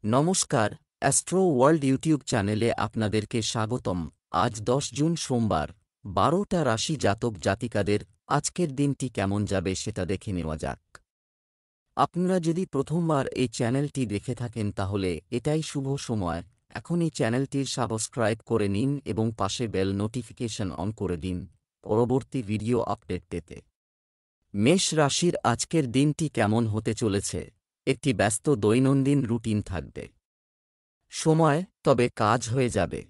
নমস্কার, astro world YouTube চ্যানেলে আপনাদেরকে স্বাগতম। আজ ১০ জুন সোমবার, ১২টা রাশি জাতক জাতিকাদের আজকের দিনটি কেমন যাবে সেটা দেখে নেওয়া যাক। আপনারা যদি প্রথমবার এই চ্যানেলটি দেখে থাকেন তাহলে এটাই শুভ সময়। এখন এই চ্যানেলটির সাবস্ক্রাইব করে নিন এবং পাশে বেল নোটিফিকেশন অন করে দিন পরবর্তী ভিডিও আপডেট পেতে। মেষ রাশির আজকের দিনটি কেমন হতে চলেছে? একটি ব্যস্ত দৈনন্দিন রুটিন থাকবে। সময় তবে কাজ হয়ে যাবে।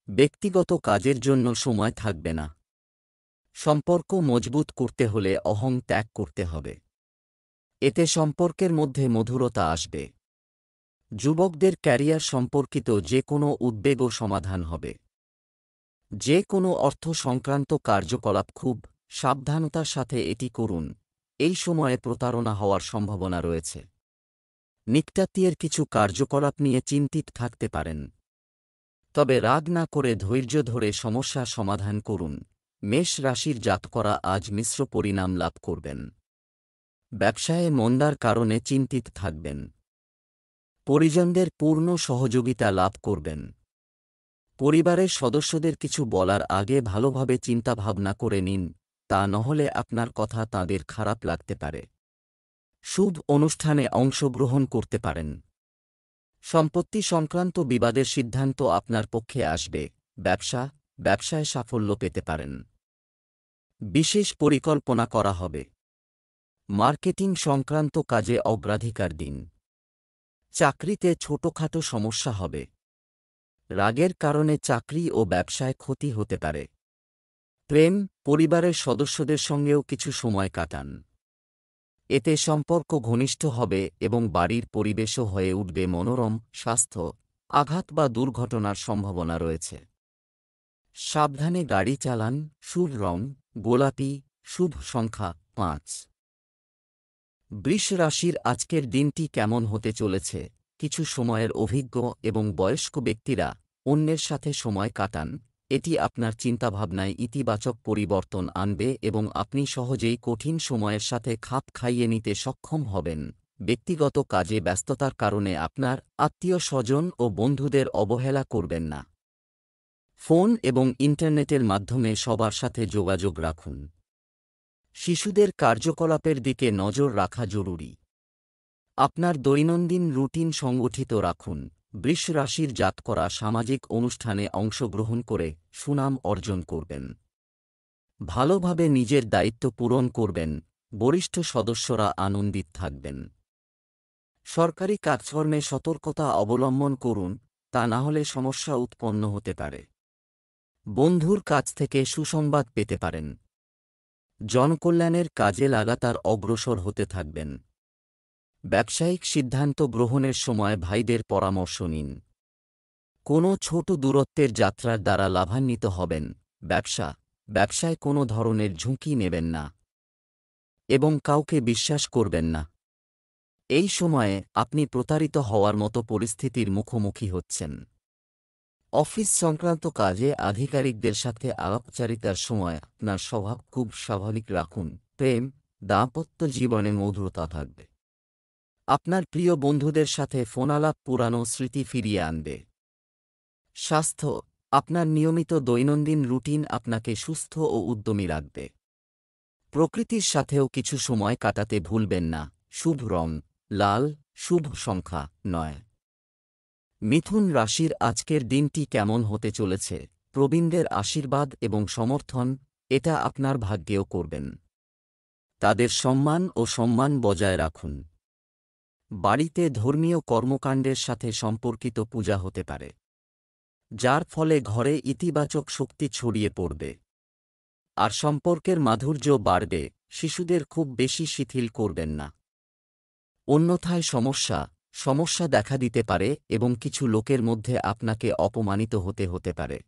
ব্যক্তিগত কাজের জন্য সময় থাকবে না। সম্পর্ক মজবুত করতে হলে অহং ত্যাগ করতে হবে। এতে সম্পর্কের মধ্যে মধুরতা আসবে। যুবকদের ক্যারিয়ার সম্পর্কিত যে কোনো উদ্বেগও সমাধান হবে। যে কোনো অর্থ সংক্রান্ত কার্যকলাপ খুব সাবধানতার সাথে এটি করুন। এই সময়ে প্রতারণা হওয়ার সম্ভাবনা রয়েছে। নিকটাত্মীয়ের কিছু কার্যকলাপ নিয়ে চিন্তিত থাকতে পারেন। তবে রাগ না করে ধৈর্য ধরে সমস্যা সমাধান করুন। মেষ রাশির জাতকরা আজ মিশ্র পরিণাম লাভ করবেন। ব্যবসায়ে মন্দার কারণে চিন্তিত থাকবেন। পরিজনদের পূর্ণ সহযোগিতা লাভ করবেন। পরিবারের সদস্যদের কিছু বলার আগে ভালোভাবে চিন্তাভাবনা করে নিন, তা নহলে আপনার কথা তাঁদের খারাপ লাগতে পারে। শুভ অনুষ্ঠানে অংশগ্রহণ করতে পারেন। সম্পত্তি সংক্রান্ত বিবাদের সিদ্ধান্ত আপনার পক্ষে আসবে। ব্যবসায় সাফল্য পেতে পারেন। বিশেষ পরিকল্পনা করা হবে। মার্কেটিং সংক্রান্ত কাজে অগ্রাধিকার দিন। চাকরিতে ছোটখাটো সমস্যা হবে। রাগের কারণে চাকরি ও ব্যবসায় ক্ষতি হতে পারে। প্রেম, পরিবারের সদস্যদের সঙ্গেও কিছু সময় কাটান। এতে সম্পর্ক ঘনিষ্ঠ হবে এবং বাড়ির পরিবেশও হয়ে উঠবে মনোরম। স্বাস্থ্য, আঘাত বা দুর্ঘটনার সম্ভাবনা রয়েছে। সাবধানে গাড়ি চালান। শুভ রং গোলাপি। শুভ সংখ্যা ৫। বৃষ রাশির আজকের দিনটি কেমন হতে চলেছে? কিছু সময়ের অভিজ্ঞ এবং বয়স্ক ব্যক্তিরা অন্যের সাথে সময় কাটান। এটি আপনার চিন্তাভাবনায় ইতিবাচক পরিবর্তন আনবে এবং আপনি সহজেই কঠিন সময়ের সাথে খাপ খাইয়ে নিতে সক্ষম হবেন। ব্যক্তিগত কাজে ব্যস্ততার কারণে আপনার আত্মীয় স্বজন ও বন্ধুদের অবহেলা করবেন না। ফোন এবং ইন্টারনেটের মাধ্যমে সবার সাথে যোগাযোগ রাখুন। শিশুদের কার্যকলাপের দিকে নজর রাখা জরুরি। আপনার দৈনন্দিন রুটিন সংগঠিত রাখুন। বৃষ রাশির জাতকরা সামাজিক অনুষ্ঠানে অংশগ্রহণ করে সুনাম অর্জন করবেন। ভালোভাবে নিজের দায়িত্ব পূরণ করবেন। বরিষ্ঠ সদস্যরা আনন্দিত থাকবেন। সরকারি কাজকর্মে সতর্কতা অবলম্বন করুন, তা না হলে সমস্যা উৎপন্ন হতে পারে। বন্ধুর কাছ থেকে সুসংবাদ পেতে পারেন। জনকল্যাণের কাজে লাগাতার অগ্রসর হতে থাকবেন। ব্যবসায়িক সিদ্ধান্ত গ্রহণের সময় ভাইদের পরামর্শ নিন। কোনো ছোট দূরত্বের যাত্রার দ্বারা লাভান্বিত হবেন। ব্যবসায় কোনো ধরনের ঝুঁকি নেবেন না এবং কাউকে বিশ্বাস করবেন না। এই সময়ে আপনি প্রতারিত হওয়ার মতো পরিস্থিতির মুখোমুখি হচ্ছেন। অফিস সংক্রান্ত কাজে আধিকারিকদের সাথে আলাপচারিতার সময় আপনার স্বভাব খুব স্বাভাবিক রাখুন। প্রেম, দাম্পত্য জীবনে মধুরতা থাকবে। আপনার প্রিয় বন্ধুদের সাথে ফোনালাপ পুরানো স্মৃতি ফিরিয়ে আনবে। স্বাস্থ্য, আপনার নিয়মিত দৈনন্দিন রুটিন আপনাকে সুস্থ ও উদ্যমী রাখবে। প্রকৃতির সাথেও কিছু সময় কাটাতে ভুলবেন না। শুভ রং লাল। শুভ সংখ্যা ৯। মিথুন রাশির আজকের দিনটি কেমন হতে চলেছে? প্রবীণদের আশীর্বাদ এবং সমর্থন এটা আপনার ভাগ্যেও করবেন। তাদের সম্মান বজায় রাখুন। বাড়িতে ধর্মীয় কর্মকাণ্ডের সাথে সম্পর্কিত পূজা হতে পারে, যার ফলে ঘরে ইতিবাচক শক্তি ছড়িয়ে পড়বে আর সম্পর্কের মাধুর্য বাড়বে। শিশুদের খুব বেশি শিথিল করবেন না, অন্যথায় সমস্যা দেখা দিতে পারে এবং কিছু লোকের মধ্যে আপনাকে অপমানিত হতে পারে।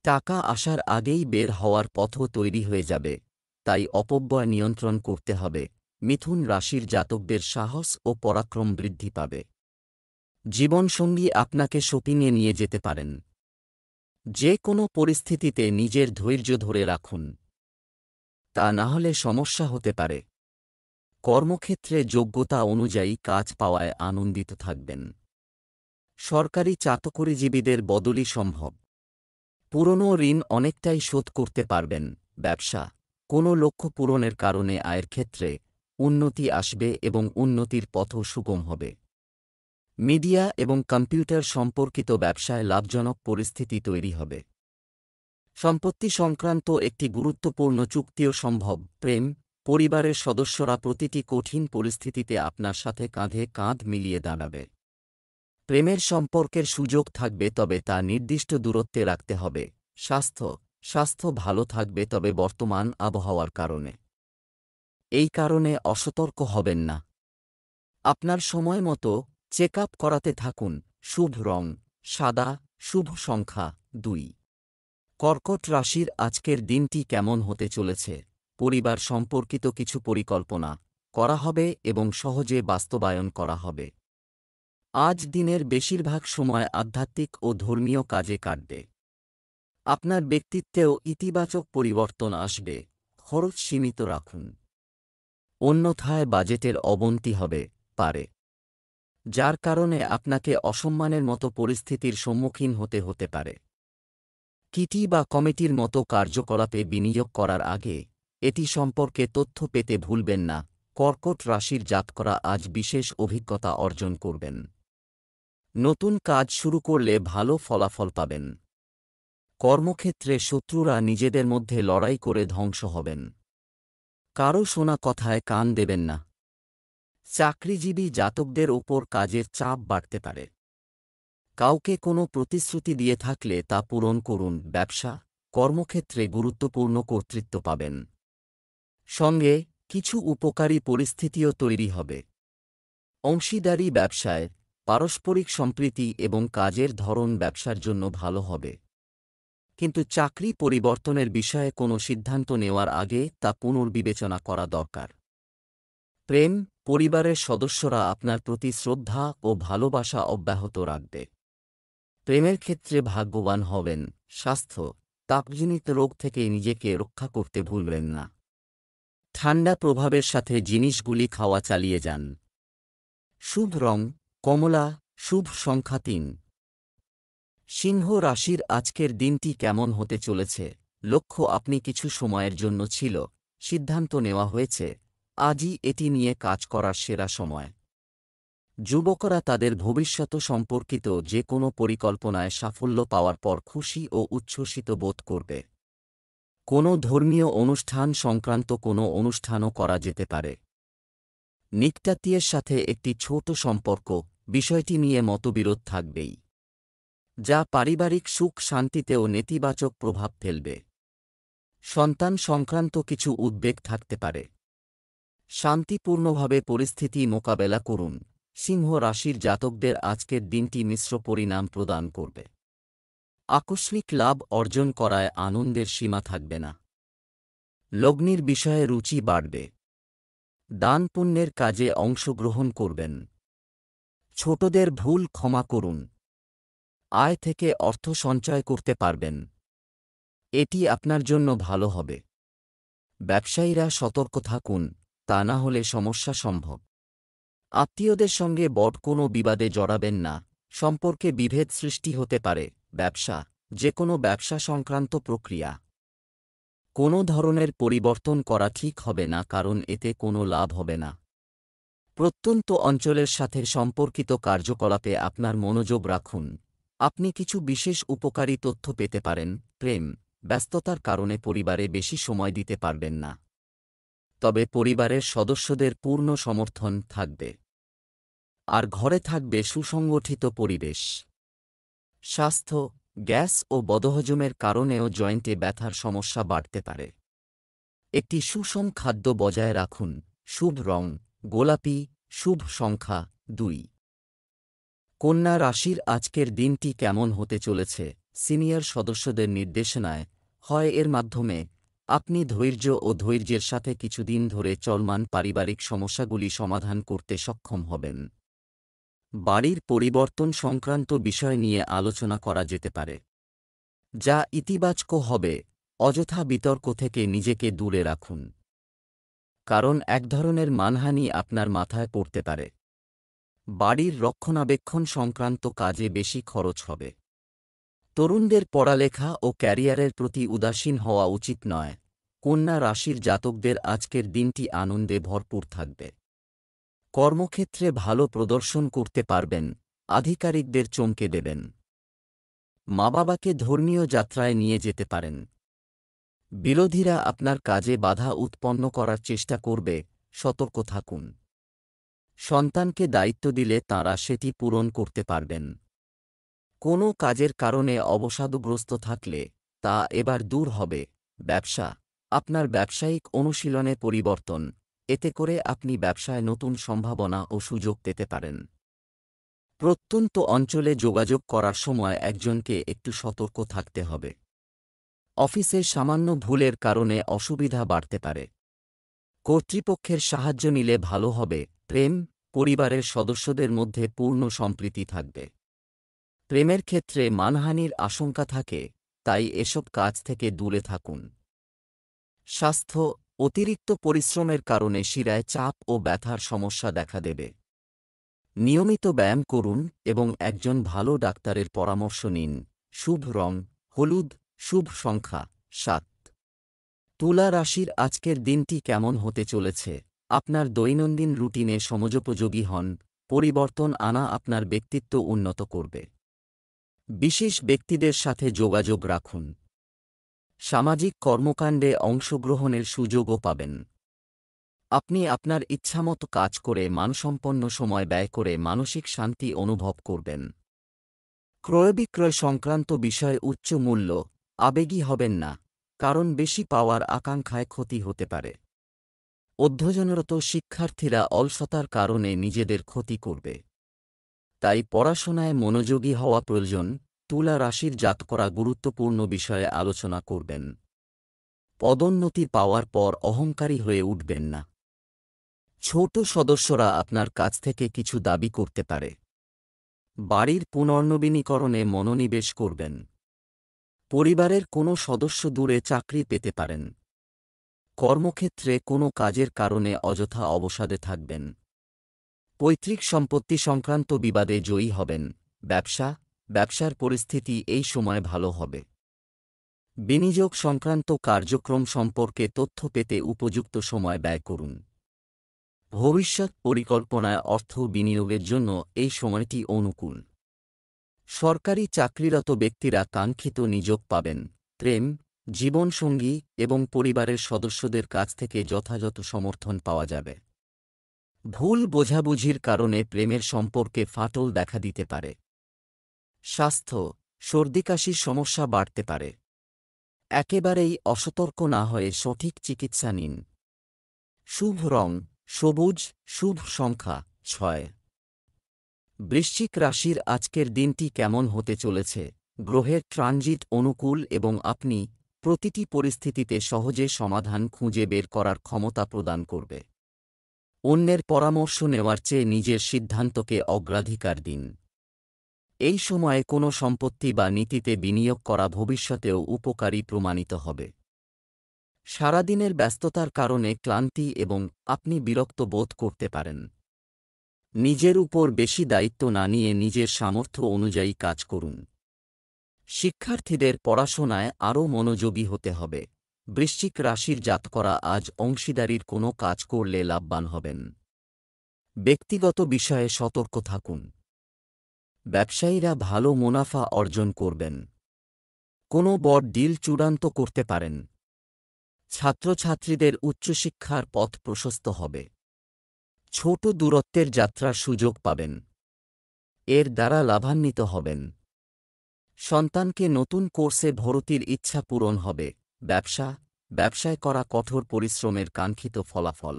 টাকা আসার আগেই বের হওয়ার পথও তৈরি হয়ে যাবে, তাই অপব্যয় নিয়ন্ত্রণ করতে হবে। মিথুন রাশির জাতকদের সাহস ও পরাক্রম বৃদ্ধি পাবে। জীবনসঙ্গী আপনাকে শপিংয়ে নিয়ে যেতে পারেন। যে কোনো পরিস্থিতিতে নিজের ধৈর্য ধরে রাখুন, তা না হলে সমস্যা হতে পারে। কর্মক্ষেত্রে যোগ্যতা অনুযায়ী কাজ পাওয়ায় আনন্দিত থাকবেন। সরকারি চাকরিজীবীদের বদলি সম্ভব। পুরনো ঋণ অনেকটাই শোধ করতে পারবেন। ব্যবসা, কোনো লক্ষ্য পূরণের কারণে আয়ের ক্ষেত্রে উন্নতি আসবে এবং উন্নতির পথও সুগম হবে। মিডিয়া এবং কম্পিউটার সম্পর্কিত ব্যবসায় লাভজনক পরিস্থিতি তৈরি হবে। সম্পত্তি সংক্রান্ত একটি গুরুত্বপূর্ণ চুক্তিও সম্ভব। প্রেম, পরিবারের সদস্যরা প্রতিটি কঠিন পরিস্থিতিতে আপনার সাথে কাঁধে কাঁধ মিলিয়ে দাঁড়াবে। প্রেমের সম্পর্কের সুযোগ থাকবে, তবে তা নির্দিষ্ট দূরত্বে রাখতে হবে। স্বাস্থ্য ভালো থাকবে, তবে বর্তমান আবহাওয়ার কারণে এই কারণে অসতর্ক হবেন না। আপনার সময় মতো চেক আপ করাতে থাকুন। শুভ রং সাদা, শুভ সংখ্যা 2। কর্কট রাশির আজকের দিনটি কেমন হতে চলেছে? পরিবার সম্পর্কিত কিছু পরিকল্পনা করা হবে এবং সহজে বাস্তবায়ন করা হবে। আজ দিনের বেশিরভাগ সময় আধ্যাত্মিক ও ধর্মীয় কাজে কাটবে। আপনার ব্যক্তিত্বেও ইতিবাচক পরিবর্তন আসবে। খরচ সীমিত রাখুন, অন্যথায় বাজেটের অবনতি হবে পারে, যার কারণে আপনাকে অসম্মানের মতো পরিস্থিতির সম্মুখীন হতে পারে। কিটি বা কমিটির মতো কার্যকলাপে বিনিয়োগ করার আগে এটি সম্পর্কে তথ্য পেতে ভুলবেন না। কর্কট রাশির জাতকরা আজ বিশেষ অভিজ্ঞতা অর্জন করবেন। নতুন কাজ শুরু করলে ভালো ফলাফল পাবেন। কর্মক্ষেত্রে শত্রুরা নিজেদের মধ্যে লড়াই করে ধ্বংস হবেন। কারো শোনা কথায় কান দেবেন না। চাকরিজীবী জাতকদের ওপর কাজের চাপ বাড়তে পারে। কাউকে কোনো প্রতিশ্রুতি দিয়ে থাকলে তা পূরণ করুন। ব্যবসা, কর্মক্ষেত্রে গুরুত্বপূর্ণ কর্তৃত্ব পাবেন। সঙ্গে কিছু উপকারী পরিস্থিতিও তৈরি হবে। অংশীদারি ব্যবসায় পারস্পরিক সম্প্রীতি এবং কাজের ধরন ব্যবসার জন্য ভালো হবে। কিন্তু চাকরি পরিবর্তনের বিষয়ে কোনো সিদ্ধান্ত নেওয়ার আগে তা পুনর্বিবেচনা করা দরকার। প্রেম, পরিবারের সদস্যরা আপনার প্রতি শ্রদ্ধা ও ভালোবাসা অব্যাহত রাখবে। প্রেমের ক্ষেত্রে ভাগ্যবান হবেন। স্বাস্থ্য, তাপজনিত রোগ থেকে নিজেকে রক্ষা করতে ভুলবেন না। ঠান্ডা প্রভাবের সাথে জিনিসগুলি খাওয়া চালিয়ে যান। শুভ রং কমলা, শুভ সংখ্যা 3। সিংহ রাশির আজকের দিনটি কেমন হতে চলেছে? লক্ষ্য, আপনি কিছু সময়ের জন্য ছিল সিদ্ধান্ত নেওয়া হয়েছে। আজই এটি নিয়ে কাজ করার সেরা সময়। যুবকরা তাদের ভবিষ্যৎ সম্পর্কিত যে কোনো পরিকল্পনায় সাফল্য পাওয়ার পর খুশি ও উচ্ছ্বসিত বোধ করবে। কোনো ধর্মীয় অনুষ্ঠান সংক্রান্ত কোনো অনুষ্ঠানও করা যেতে পারে। নিকটাত্মীয়ের সাথে একটি ছোট সম্পর্ক, বিষয়টি নিয়ে মতবিরোধ থাকবেই, যা পারিবারিক সুখ শান্তিতেও নেতিবাচক প্রভাব ফেলবে। সন্তান সংক্রান্ত কিছু উদ্বেগ থাকতে পারে। শান্তিপূর্ণভাবে পরিস্থিতি মোকাবেলা করুন। সিংহ রাশির জাতকদের আজকের দিনটি মিশ্র পরিণাম প্রদান করবে। আকস্মিক লাভ অর্জন করায় আনন্দের সীমা থাকবে না। লগ্নির বিষয়ে রুচি বাড়বে। দান পুণ্যের কাজে অংশগ্রহণ করবেন। ছোটদের ভুল ক্ষমা করুন। আয় থেকে অর্থ সঞ্চয় করতে পারবেন। এটি আপনার জন্য ভালো হবে। ব্যবসায়ীরা সতর্ক থাকুন, তা না হলে সমস্যা সম্ভব। আত্মীয়দের সঙ্গে বড় কোনো বিবাদে জড়াবেন না, সম্পর্কে বিভেদ সৃষ্টি হতে পারে। ব্যবসা, যে কোনো ব্যবসা সংক্রান্ত প্রক্রিয়া কোনো ধরনের পরিবর্তন করা ঠিক হবে না, কারণ এতে কোনো লাভ হবে না। প্রত্যন্ত অঞ্চলের সাথে সম্পর্কিত কার্যকলাপে আপনার মনোযোগ রাখুন। আপনি কিছু বিশেষ উপকারী তথ্য পেতে পারেন। প্রেম, ব্যস্ততার কারণে পরিবারে বেশি সময় দিতে পারবেন না, তবে পরিবারের সদস্যদের পূর্ণ সমর্থন থাকবে। আর ঘরে থাকবে সুসংগঠিত পরিবেশ। স্বাস্থ্য, গ্যাস ও বদহজমের কারণেও জয়েন্টে ব্যথার সমস্যা বাড়তে পারে। একটি সুষম খাদ্য বজায় রাখুন। শুভ রং গোলাপি, শুভ সংখ্যা 2। কন্যা রাশির আজকের দিনটি কেমন হতে চলেছে? সিনিয়র সদস্যদের নির্দেশনায় হয় এর মাধ্যমে আপনি ধৈর্য ও ধৈর্যের সাথে কিছুদিন ধরে চলমান পারিবারিক সমস্যাগুলি সমাধান করতে সক্ষম হবেন। বাড়ির পরিবর্তন সংক্রান্ত বিষয় নিয়ে আলোচনা করা যেতে পারে, যা ইতিবাচক হবে। অযথা বিতর্ক থেকে নিজেকে দূরে রাখুন। কারণ এক ধরনের মানহানি আপনার মাথায় পড়তে পারে। বাড়ির রক্ষণাবেক্ষণ সংক্রান্ত কাজে বেশি খরচ হবে। তরুণদের পড়ালেখা ও ক্যারিয়ারের প্রতি উদাসীন হওয়া উচিত নয়। কন্যা রাশির জাতকদের আজকের দিনটি আনন্দে ভরপুর থাকবে। কর্মক্ষেত্রে ভালো প্রদর্শন করতে পারবেন, আধিকারিকদের চমকে দেবেন। মা বাবাকে ধর্মীয় যাত্রায় নিয়ে যেতে পারেন। বিরোধীরা আপনার কাজে বাধা উৎপন্ন করার চেষ্টা করবে, সতর্ক থাকুন। সন্তানকে দায়িত্ব দিলে তাঁরা সেটি পূরণ করতে পারবেন। কোনো কাজের কারণে অবসাদগ্রস্ত থাকলে তা এবার দূর হবে। ব্যবসা, আপনার ব্যবসায়িক অনুশীলনে পরিবর্তন, এতে করে আপনি ব্যবসায় নতুন সম্ভাবনা ও সুযোগ পেতে পারেন। প্রত্যন্ত অঞ্চলে যোগাযোগ করার সময় একজনকে একটু সতর্ক থাকতে হবে। অফিসে সামান্য ভুলের কারণে অসুবিধা বাড়তে পারে। কর্তৃপক্ষের সাহায্য নিলে ভালো হবে। প্রেম, পরিবারের সদস্যদের মধ্যে পূর্ণ সম্প্রীতি থাকবে। প্রেমের ক্ষেত্রে মানহানির আশঙ্কা থাকে, তাই এসব কাজ থেকে দূরে থাকুন। স্বাস্থ্য, অতিরিক্ত পরিশ্রমের কারণে শিরায় চাপ ও ব্যথার সমস্যা দেখা দেবে। নিয়মিত ব্যায়াম করুন এবং একজন ভালো ডাক্তারের পরামর্শ নিন। শুভ রং হলুদ, শুভ সংখ্যা 7। তুলা রাশির আজকের দিনটি কেমন হতে চলেছে? আপনার দৈনন্দিন রুটিনে সমযোপযোগী হন। পরিবর্তন আনা আপনার ব্যক্তিত্ব উন্নত করবে। বিশেষ ব্যক্তিদের সাথে যোগাযোগ রাখুন। সামাজিক কর্মকাণ্ডে অংশগ্রহণের সুযোগও পাবেন। আপনি আপনার ইচ্ছামতো কাজ করে মানসম্পন্ন সময় ব্যয় করে মানসিক শান্তি অনুভব করবেন। ক্রয়বিক্রয় সংক্রান্ত বিষয়ে উচ্চ মূল্য, আবেগী হবেন না, কারণ বেশি পাওয়ার আকাঙ্ক্ষায় ক্ষতি হতে পারে। অধ্যয়নরত শিক্ষার্থীরা অলসতার কারণে নিজেদের ক্ষতি করবে। তাই পড়াশোনায় মনোযোগী হওয়া প্রয়োজন। তুলা রাশির জাতকরা গুরুত্বপূর্ণ বিষয়ে আলোচনা করবেন। পদোন্নতি পাওয়ার পর অহংকারী হয়ে উঠবেন না। ছোট সদস্যরা আপনার কাছ থেকে কিছু দাবি করতে পারে। বাড়ির পুনর্নবীনীকরণে মনোনিবেশ করবেন। পরিবারের কোনো সদস্য দূরে চাকরি পেতে পারেন। কর্মক্ষেত্রে কোনো কাজের কারণে অযথা অবসাদে থাকবেন। পৈতৃক সম্পত্তি সংক্রান্ত বিবাদে জয়ী হবেন। ব্যবসার পরিস্থিতি এই সময় ভালো হবে। বিনিয়োগ সংক্রান্ত কার্যক্রম সম্পর্কে তথ্য পেতে উপযুক্ত সময় ব্যয় করুন। ভবিষ্যৎ পরিকল্পনায় অর্থ বিনিয়োগের জন্য এই সময়টি অনুকূল। সরকারি চাকরিরত ব্যক্তিরা কাঙ্ক্ষিত নিয়োগ পাবেন। প্রেম, জীবনসঙ্গী এবং পরিবারের সদস্যদের কাছ থেকে যথাযথ সমর্থন পাওয়া যাবে। ভুল বোঝাবুঝির কারণে প্রেমের সম্পর্কে ফাটল দেখা দিতে পারে। স্বাস্থ্য, সর্দিকাশির সমস্যা বাড়তে পারে। একেবারেই অসতর্ক না হয়ে সঠিক চিকিৎসা নিন। শুভ রং সবুজ, শুভ সংখ্যা 6। বৃশ্চিক রাশির আজকের দিনটি কেমন হতে চলেছে? গ্রহের ট্রানজিট অনুকূল এবং আপনি প্রতিটি পরিস্থিতিতে সহজে সমাধান খুঁজে বের করার ক্ষমতা প্রদান করবে। অন্যের পরামর্শ নেওয়ার চেয়ে নিজের সিদ্ধান্তকে অগ্রাধিকার দিন। এই সময়ে কোনো সম্পত্তি বা নীতিতে বিনিয়োগ করা ভবিষ্যতেও উপকারী প্রমাণিত হবে। সারাদিনের ব্যস্ততার কারণে ক্লান্তি এবং আপনি বিরক্ত বোধ করতে পারেন। নিজের উপর বেশি দায়িত্ব না নিয়ে নিজের সামর্থ্য অনুযায়ী কাজ করুন। শিক্ষার্থীদের পড়াশোনায় আরও মনোযোগী হতে হবে। বৃশ্চিক রাশির জাতকরা আজ অংশীদারির কোনো কাজ করলে লাভবান হবেন। ব্যক্তিগত বিষয়ে সতর্ক থাকুন। ব্যবসায়ীরা ভালো মুনাফা অর্জন করবেন। কোনো বড় ডিল চূড়ান্ত করতে পারেন। ছাত্রছাত্রীদের উচ্চশিক্ষার পথ প্রশস্ত হবে। ছোট দূরত্বের যাত্রার সুযোগ পাবেন। এর দ্বারা লাভান্বিত হবেন। সন্তানকে নতুন কোর্সে ভর্তির ইচ্ছা পূরণ হবে। ব্যবসায় করা কঠোর পরিশ্রমের কাঙ্ক্ষিত ফলাফল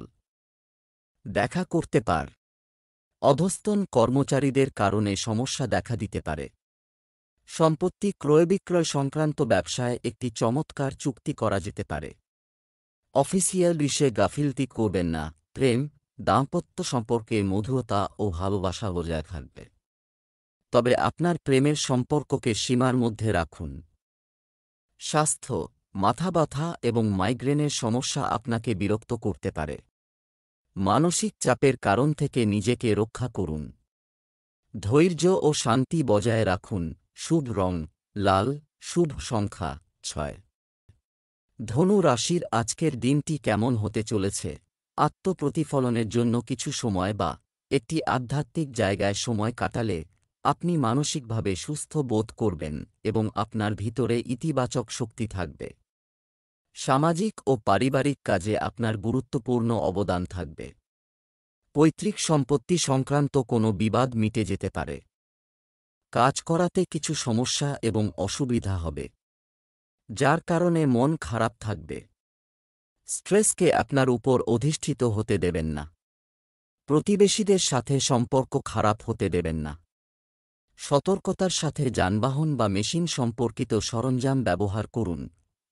দেখা করতে পার। অধস্তন কর্মচারীদের কারণে সমস্যা দেখা দিতে পারে। সম্পত্তি ক্রয়বিক্রয় সংক্রান্ত ব্যবসায় একটি চমৎকার চুক্তি করা যেতে পারে। অফিসিয়াল বিষয়ে গাফিলতি করবেন না। প্রেম, দাম্পত্য সম্পর্কে মধুরতা ও ভালোবাসা বজায় থাকবে। তবে আপনার প্রেমের সম্পর্ককে সীমার মধ্যে রাখুন। স্বাস্থ্য, মাথা ব্যথা এবং মাইগ্রেনের সমস্যা আপনাকে বিরক্ত করতে পারে। মানসিক চাপের কারণ থেকে নিজেকে রক্ষা করুন। ধৈর্য ও শান্তি বজায় রাখুন। শুভ রং লাল, শুভ সংখ্যা 6। ধনু রাশির আজকের দিনটি কেমন হতে চলেছে? আত্মপ্রতিফলনের জন্য কিছু সময় বা একটি আধ্যাত্মিক জায়গায় সময় কাটালে আপনি মানসিকভাবে সুস্থ বোধ করবেন এবং আপনার ভিতরে ইতিবাচক শক্তি থাকবে। সামাজিক ও পারিবারিক কাজে আপনার গুরুত্বপূর্ণ অবদান থাকবে। পৈতৃক সম্পত্তি সংক্রান্ত কোনো বিবাদ মিটে যেতে পারে। কাজ করাতে কিছু সমস্যা এবং অসুবিধা হবে, যার কারণে মন খারাপ থাকবে। স্ট্রেসকে আপনার উপর অধিষ্ঠিত হতে দেবেন না। প্রতিবেশীদের সাথে সম্পর্ক খারাপ হতে দেবেন না। সতর্কতার সাথে যানবাহন বা মেশিন সম্পর্কিত সরঞ্জাম ব্যবহার করুন।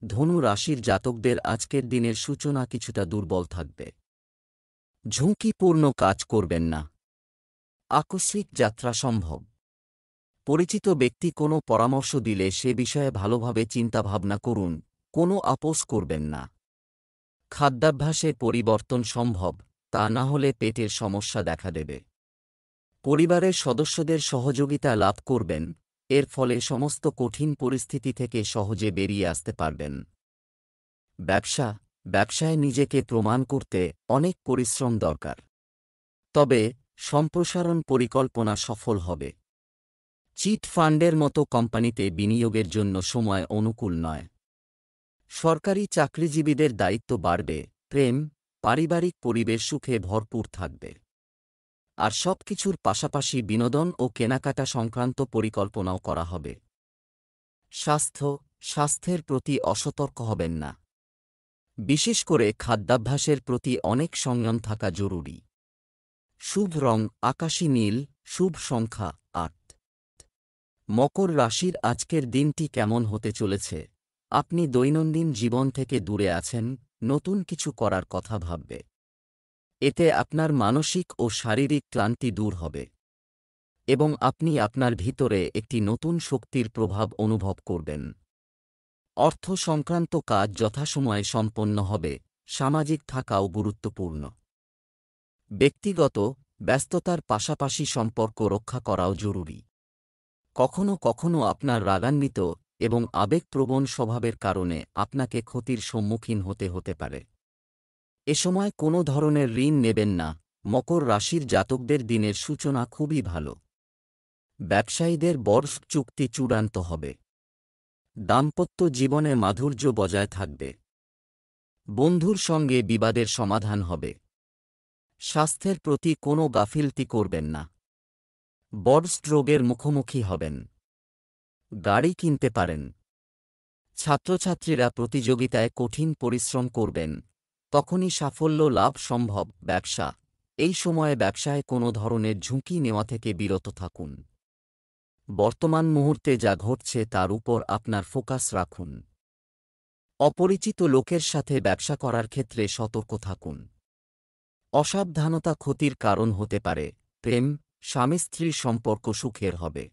ধনু রাশির জাতকদের আজকের দিনের সূচনা কিছুটা দুর্বল থাকবে। ঝুঁকিপূর্ণ কাজ করবেন না। আকস্মিক যাত্রা সম্ভব। পরিচিত ব্যক্তি কোনো পরামর্শ দিলে সে বিষয়ে ভালোভাবে চিন্তাভাবনা করুন। কোনো আপোস করবেন না। খাদ্যাভ্যাসে পরিবর্তন সম্ভব, তা না হলে পেটের সমস্যা দেখা দেবে। পরিবারের সদস্যদের সহযোগিতা লাভ করবেন, এর ফলে সমস্ত কঠিন পরিস্থিতি থেকে সহজে বেরিয়ে আসতে পারবেন। ব্যবসায় নিজেকে প্রমাণ করতে অনেক পরিশ্রম দরকার। তবে সম্প্রসারণ পরিকল্পনা সফল হবে। চিট ফান্ডের মতো কোম্পানিতে বিনিয়োগের জন্য সময় অনুকূল নয়। সরকারি চাকরিজীবীদের দায়িত্ব বাড়বে। প্রেম, পারিবারিক পরিবেশ সুখে ভরপুর থাকবে। আর সবকিছুর পাশাপাশি বিনোদন ও কেনাকাটা সংক্রান্ত পরিকল্পনাও করা হবে। স্বাস্থ্যের প্রতি অসতর্ক হবেন না। বিশেষ করে খাদ্যাভ্যাসের প্রতি অনেক সংযম থাকা জরুরি। শুভ রং আকাশী নীল, শুভ সংখ্যা 8। মকর রাশির আজকের দিনটি কেমন হতে চলেছে? আপনি দৈনন্দিন জীবন থেকে দূরে আছেন, নতুন কিছু করার কথা ভাববে। এতে আপনার মানসিক ও শারীরিক ক্লান্তি দূর হবে এবং আপনি আপনার ভিতরে একটি নতুন শক্তির প্রভাব অনুভব করবেন। অর্থ সংক্রান্ত কাজ যথাসময়ে সম্পন্ন হবে। সামাজিক থাকাও গুরুত্বপূর্ণ। ব্যক্তিগত ব্যস্ততার পাশাপাশি সম্পর্ক রক্ষা করাও জরুরি। কখনো কখনো আপনার রাগান্বিত এবং আবেগপ্রবণ স্বভাবের কারণে আপনাকে ক্ষতির সম্মুখীন হতে পারে। এ সময় কোনো ধরনের ঋণ নেবেন না। মকর রাশির জাতকদের দিনের সূচনা খুবই ভালো। ব্যবসায়ীদের বড় চুক্তি চূড়ান্ত হবে। দাম্পত্য জীবনে মাধুর্য বজায় থাকবে। বন্ধুর সঙ্গে বিবাদের সমাধান হবে। স্বাস্থ্যের প্রতি কোনো গাফিলতি করবেন না। বড় রোগের মুখোমুখি হবেন। গাড়ি কিনতে পারেন। ছাত্রছাত্রীরা প্রতিযোগিতায় কঠিন পরিশ্রম করবেন, তখনই সাফল্য লাভ সম্ভব। এই সময়ে ব্যবসায় কোনো ধরনের ঝুঁকি নেওয়া থেকে বিরত থাকুন। বর্তমান মুহূর্তে যা ঘটছে তার উপর আপনার ফোকাস রাখুন। অপরিচিত লোকের সাথে ব্যবসা করার ক্ষেত্রে সতর্ক থাকুন। অসাবধানতা ক্ষতির কারণ হতে পারে। প্রেম, স্বামী স্ত্রীর সম্পর্ক সুখের হবে।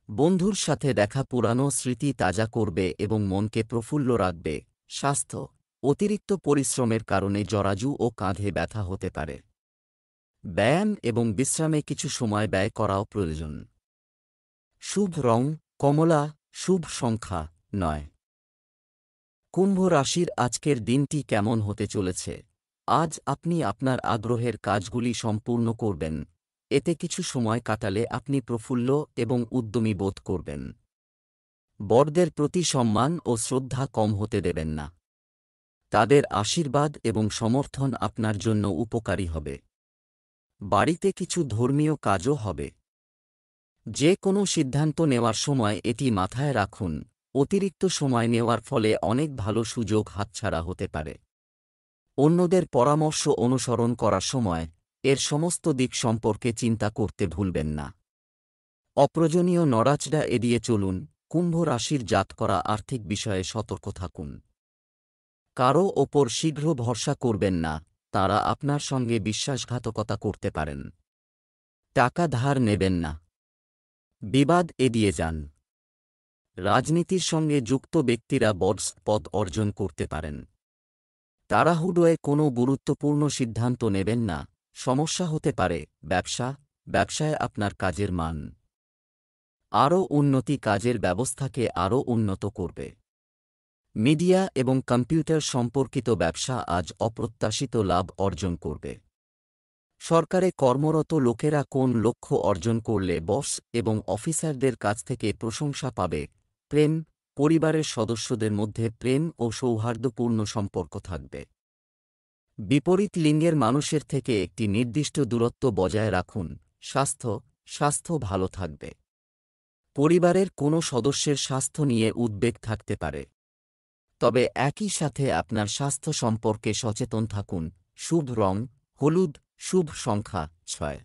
বন্ধুর সাথে দেখা পুরানো স্মৃতি তাজা করবে এবং মনকে প্রফুল্ল রাখবে। স্বাস্থ্য অতিরিক্ত পরিশ্রমের কারণে জরাজু ও কাঁধে ব্যথা হতে পারে। ব্যায়াম এবং বিশ্রামে কিছু সময় ব্যয় করাও প্রয়োজন। শুভ রং কমলা, শুভ সংখ্যা 9। কুম্ভ রাশির আজকের দিনটি কেমন হতে চলেছে? আজ আপনি আপনার আগ্রহের কাজগুলি সম্পূর্ণ করবেন। এতে কিছু সময় কাটালে আপনি প্রফুল্ল এবং উদ্যমী বোধ করবেন। বড়দের প্রতি সম্মান ও শ্রদ্ধা কম হতে দেবেন না। তাদের আশীর্বাদ এবং সমর্থন আপনার জন্য উপকারী হবে। বাড়িতে কিছু ধর্মীয় কাজও হবে। যে কোনো সিদ্ধান্ত নেওয়ার সময় এটি মাথায় রাখুন। অতিরিক্ত সময় নেওয়ার ফলে অনেক ভালো সুযোগ হাতছাড়া হতে পারে। অন্যদের পরামর্শ অনুসরণ করার সময় এর সমস্ত দিক সম্পর্কে চিন্তা করতে ভুলবেন না। অপ্রয়োজনীয় নড়াচড়া এড়িয়ে চলুন। কুম্ভ রাশির জাতকরা আর্থিক বিষয়ে সতর্ক থাকুন। কারও ওপর শীঘ্র ভরসা করবেন না, তারা আপনার সঙ্গে বিশ্বাসঘাতকতা করতে পারেন। টাকা ধার নেবেন না। বিবাদ এড়িয়ে যান। রাজনীতির সঙ্গে যুক্ত ব্যক্তিরা বড় পদ অর্জন করতে পারেন। তাড়াহুড়োয় কোনো গুরুত্বপূর্ণ সিদ্ধান্ত নেবেন না, সমস্যা হতে পারে। ব্যবসায় আপনার কাজের মান আরও উন্নতি কাজের ব্যবস্থাকে আরও উন্নত করবে। মিডিয়া এবং কম্পিউটার সম্পর্কিত ব্যবসা আজ অপ্রত্যাশিত লাভ অর্জন করবে। সরকারে কর্মরত লোকেরা কোন লক্ষ্য অর্জন করলে বস এবং অফিসারদের কাছ থেকে প্রশংসা পাবে। প্রেম, পরিবারের সদস্যদের মধ্যে প্রেম ও সৌহার্দ্যপূর্ণ সম্পর্ক থাকবে। বিপরীত লিঙ্গের মানুষের থেকে একটি নির্দিষ্ট দূরত্ব বজায় রাখুন। স্বাস্থ্য ভালো থাকবে। পরিবারের কোনো সদস্যের স্বাস্থ্য নিয়ে উদ্বেগ থাকতে পারে, তবে একই সাথে আপনার স্বাস্থ্য সম্পর্কে সচেতন থাকুন। শুভ রং হলুদ, শুভ সংখ্যা 6।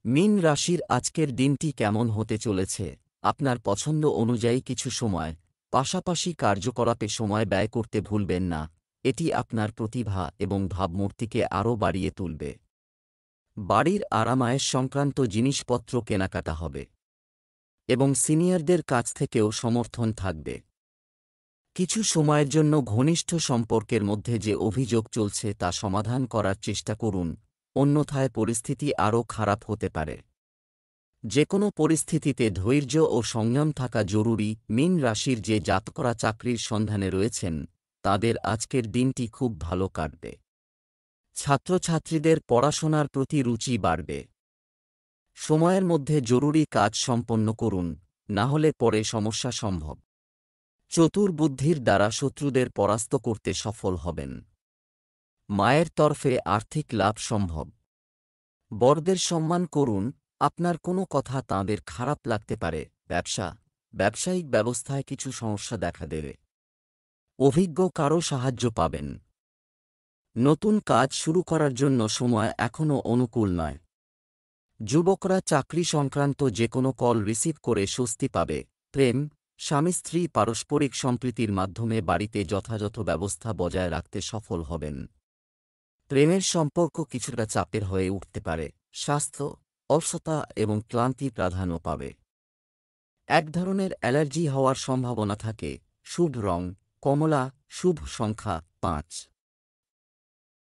মীন রাশির আজকের দিনটি কেমন হতে চলেছে? আপনার পছন্দ অনুযায়ী কিছু সময় পাশাপাশি কার্যকলাপে সময় ব্যয় করতে ভুলবেন না, এটি আপনার প্রতিভা এবং ভাবমূর্তিকে আরও বাড়িয়ে তুলবে। বাড়ির আরামায়েশ সংক্রান্ত জিনিসপত্র কেনাকাটা হবে এবং সিনিয়রদের কাছ থেকেও সমর্থন থাকবে। কিছু সময়ের জন্য ঘনিষ্ঠ সম্পর্কের মধ্যে যে অভিযোগ চলছে তা সমাধান করার চেষ্টা করুন, অন্যথায় পরিস্থিতি আরও খারাপ হতে পারে। যে কোনো পরিস্থিতিতে ধৈর্য ও সংযম থাকা জরুরি। মীন রাশির যে জাতকরা চাকরির সন্ধানে রয়েছেন তাদের আজকের দিনটি খুব ভালো কাটবে। ছাত্রছাত্রীদের পড়াশোনার প্রতি রুচি বাড়বে। সময়ের মধ্যে জরুরি কাজ সম্পন্ন করুন, না হলে পরে সমস্যা সম্ভব। চতুর বুদ্ধির দ্বারা শত্রুদের পরাস্ত করতে সফল হবেন। মায়ের তরফে আর্থিক লাভ সম্ভব। বড়দের সম্মান করুন, আপনার কোনো কথা তাঁদের খারাপ লাগতে পারে। ব্যবসায়িক ব্যবস্থায় কিছু সমস্যা দেখা দেবে। অভিজ্ঞ কারও সাহায্য পাবেন। নতুন কাজ শুরু করার জন্য সময় এখনও অনুকূল নয়। যুবকরা চাকরি সংক্রান্ত যে কোনো কল রিসিভ করে স্বস্তি পাবে। প্রেম, স্বামী স্ত্রী পারস্পরিক সম্প্রীতির মাধ্যমে বাড়িতে যথাযথ ব্যবস্থা বজায় রাখতে সফল হবেন। প্রেমের সম্পর্ক কিছুটা চাপের হয়ে উঠতে পারে। স্বাস্থ্য, অলসতা এবং ক্লান্তি প্রাধান্য পাবে। এক ধরনের অ্যালার্জি হওয়ার সম্ভাবনা থাকে। শুভ রং কমলা, শুভ সংখ্যা 5।